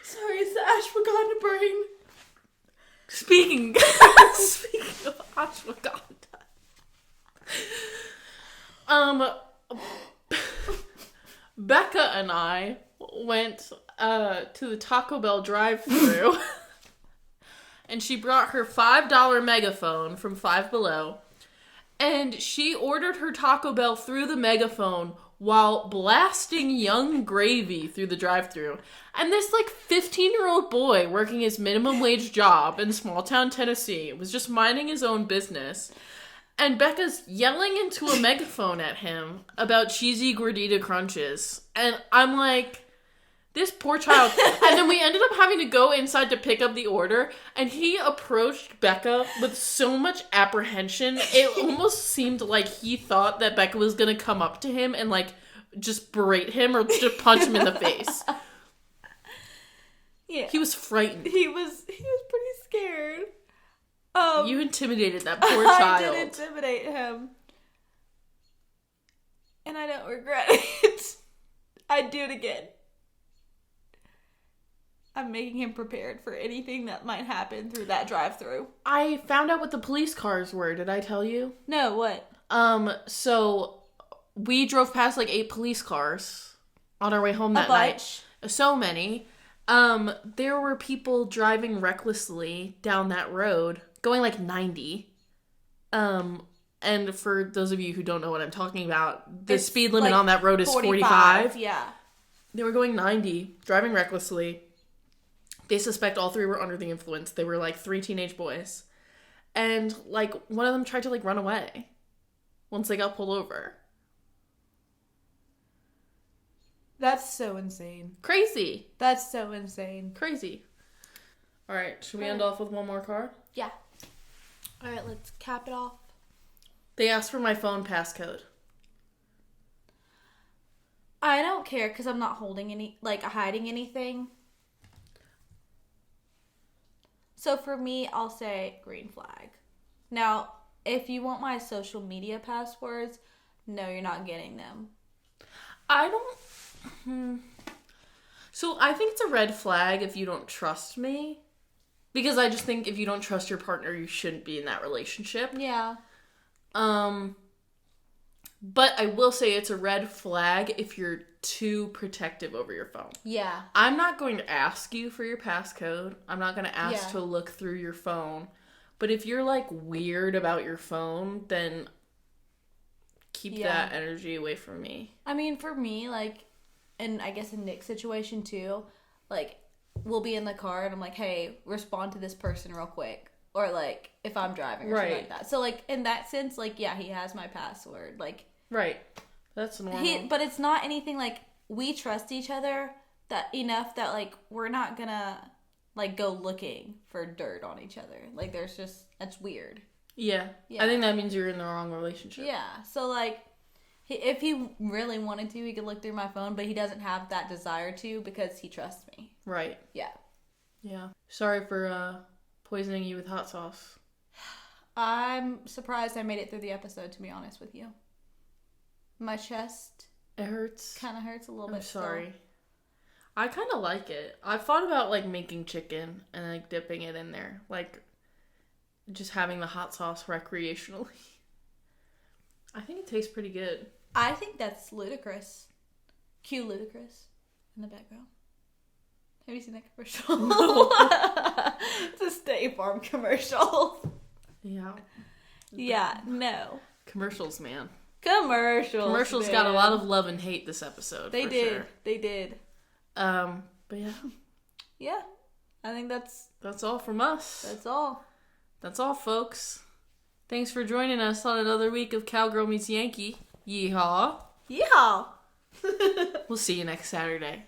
Sorry, it's the ashwagandha brain. Speaking of ashwagandha. Bekkah and I went to the Taco Bell drive-thru and she brought her $5 megaphone from Five Below and she ordered her Taco Bell through the megaphone while blasting Young Gravy through the drive-thru. And this, like, 15-year-old boy working his minimum wage job in small-town Tennessee was just minding his own business. And Bekkah's yelling into a megaphone at him about cheesy gordita crunches. And I'm like, this poor child. And then we ended up having to go inside to pick up the order. And he approached Bekkah with so much apprehension. It almost seemed like he thought that Bekkah was going to come up to him and, like, just berate him or just punch him in the face. Yeah. He was frightened. He was pretty scared. You intimidated that poor child. I did intimidate him. And I don't regret it. I'd do it again. I'm making him prepared for anything that might happen through that drive-thru. I found out what the police cars were. Did I tell you? No, what? So we drove past like 8 police cars on our way home that night. So many. There were people driving recklessly down that road, going like 90. And for those of you who don't know what I'm talking about, the speed limit on that road is 45. Yeah. They were going 90, driving recklessly. They suspect all 3 were under the influence. They were like 3 teenage boys. And like one of them tried to like run away once they got pulled over. That's so insane. Crazy. That's so insane. Crazy. All right, should we end off with one more card? Yeah. All right, let's cap it off. They asked for my phone passcode. I don't care because I'm not hiding anything. So for me, I'll say green flag. Now, if you want my social media passwords, no, you're not getting them. I don't... So I think it's a red flag if you don't trust me. Because I just think if you don't trust your partner, you shouldn't be in that relationship. Yeah. But I will say it's a red flag if you're too protective over your phone. Yeah. I'm not going to ask you for your passcode. I'm not going to ask to look through your phone. But if you're like weird about your phone, then keep that energy away from me. I mean, for me, like, and I guess in Nick's situation too, like, we'll be in the car and I'm like, hey, respond to this person real quick. Or, like, if I'm driving or something like that. So, like, in that sense, like, yeah, he has my password. Like, right. That's normal. But it's not anything, like, we trust each other that enough that, like, we're not gonna, like, go looking for dirt on each other. Like, there's just, that's weird. Yeah. I think that means you're in the wrong relationship. Yeah. So, like, if he really wanted to, he could look through my phone, but he doesn't have that desire to because he trusts me. Right. Yeah. Yeah. Sorry for poisoning you with hot sauce. I'm surprised I made it through the episode, to be honest with you. My chest... It hurts. Kind of hurts a little bit. I'm sorry. Still. I kind of like it. I've thought about, like, making chicken and, like, dipping it in there. Like, just having the hot sauce recreationally. I think it tastes pretty good. I think that's ludicrous. Cue Ludacris in the background. Have you seen that commercial? No. It's a State Farm commercial. Yeah. Yeah, no. Commercials, man. Commercials got a lot of love and hate this episode. They did. Sure. They did. But yeah. Yeah. I think that's all from us. That's all. That's all, folks. Thanks for joining us on another week of Cowgirl Meets Yankee. Yeehaw. Yeehaw. We'll see you next Saturday.